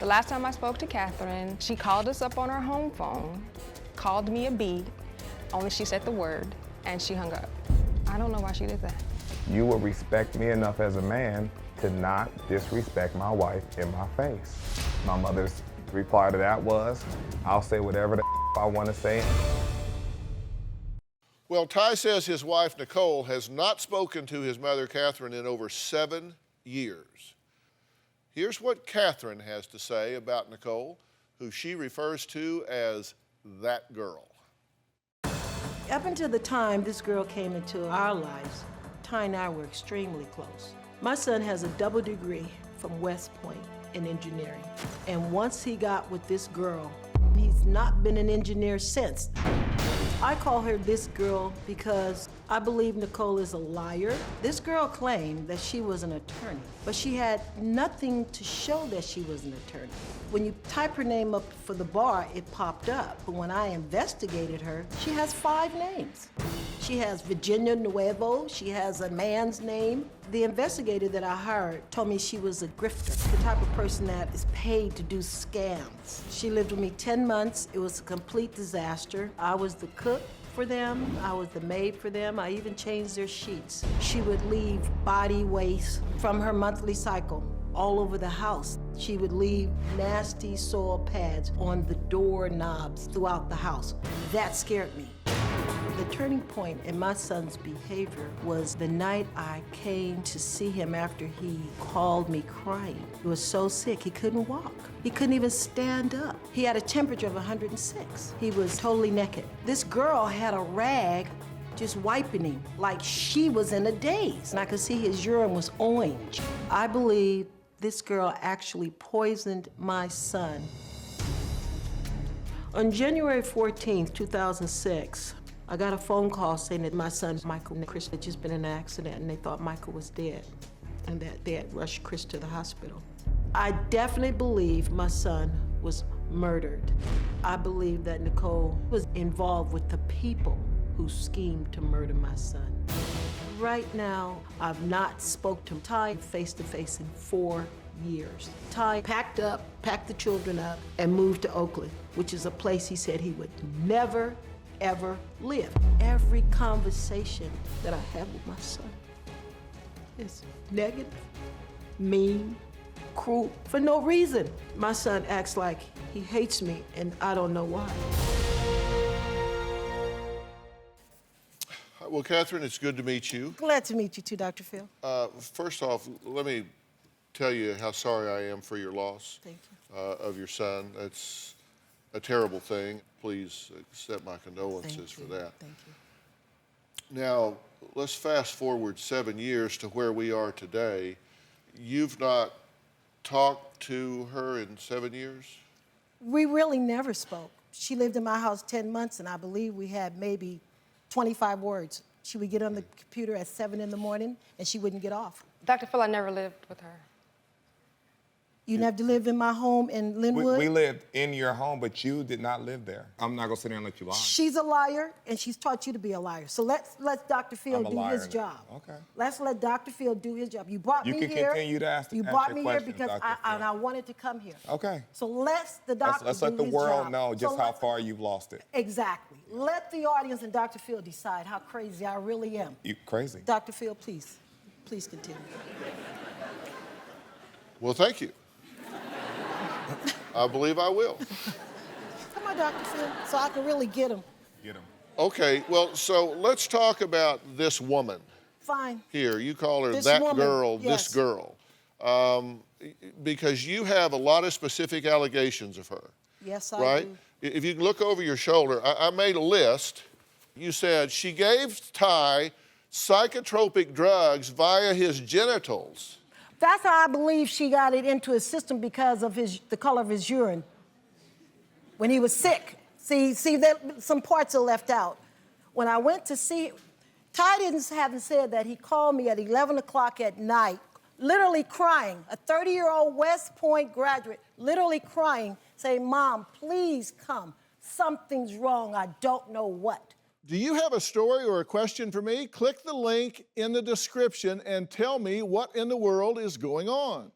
last time I spoke to Katherine, she called us up on her home phone, called me a B, only she said the word, and she hung up. I don't know why she did that. You will respect me enough as a man to not disrespect my wife in my face. My mother's reply to that was, I'll say whatever the I want to say. Well, Ty says his wife, Nicole, has not spoken to his mother, Katherine, in over 7 years. Here's what Katherine has to say about Nicole, who she refers to as that girl. Up until the time this girl came into our lives, Ty and I were extremely close. My son has a double degree from West Point in engineering. And once he got with this girl, he's not been an engineer since. I call her this girl because I believe Nicole is a liar. This girl claimed that she was an attorney, but she had nothing to show that she was an attorney. When you type her name up for the bar, it popped up. But when I investigated her, she has 5 names. She has Virginia Nuevo, she has a man's name. The investigator that I hired told me she was a grifter, the type of person that is paid to do scams. She lived with me 10 months. It was a complete disaster. I was the cook for them. I was the maid for them. I even changed their sheets. She would leave body waste from her monthly cycle all over the house. She would leave nasty soil pads on the doorknobs throughout the house. That scared me. The turning point in my son's behavior was the night I came to see him after he called me crying. He was so sick, he couldn't walk. He couldn't even stand up. He had a temperature of 106. He was totally naked. This girl had a rag just wiping him like she was in a daze. And I could see his urine was orange. I believe this girl actually poisoned my son. On January 14th, 2006, I got a phone call saying that my son, Michael and Chris, had just been in an accident and they thought Michael was dead and that they had rushed Chris to the hospital. I definitely believe my son was murdered. I believe that Nicole was involved with the people who schemed to murder my son. Right now, I've not spoke to Ty face-to-face in 4 years. Ty packed the children up, and moved to Oakland, which is a place he said he would never, ever live. Every conversation that I have with my son is negative, mean, cruel, for no reason. My son acts like he hates me, and I don't know why. Well, Katherine, it's good to meet you. Glad to meet you too, Dr. Phil. First off, let me tell you how sorry I am for your loss. Thank you. Of your son. It's a terrible thing. Please accept my condolences for that. Thank you. Now, let's fast forward 7 years to where we are today. You've not talked to her in 7 years? We really never spoke. She lived in my house 10 months, and I believe we had maybe 25 words. She would get on the computer at 7 in the morning, and she wouldn't get off. Dr. Phil, I never lived with her. You never lived in my home in Linwood? We lived in your home, but you did not live there. I'm not gonna sit there and let you lie. She's a liar, and she's taught you to be a liar. So let's let Dr. Phil do his job. Okay. Let's let Dr. Phil do his job. You brought me here. You can continue to ask You ask brought your me here questions, because Dr. Phil. I wanted to come here. Okay. So let's the doctor Let's do let the his world job. know just So how let's- far you've lost it. Exactly. Let the audience and Dr. Phil decide how crazy I really am. You crazy. Dr. Phil, please continue. Well, thank you. I believe I will. Come on, Dr. Phil, so I can really get him. Get him. Okay, well, so let's talk about this woman Fine. here. You call her This that woman, girl, yes. this girl. Because you have a lot of specific allegations of her. Yes, I right? do. If you look over your shoulder, I made a list. You said she gave Ty psychotropic drugs via his genitals. That's how I believe she got it into his system because of the color of his urine when he was sick. See, some parts are left out. When I went to see, Ty haven't said that he called me at 11 o'clock at night, literally crying, a 30-year-old West Point graduate, literally crying, saying, "Mom, please come. Something's wrong. I don't know what." Do you have a story or a question for me? Click the link in the description and tell me what in the world is going on.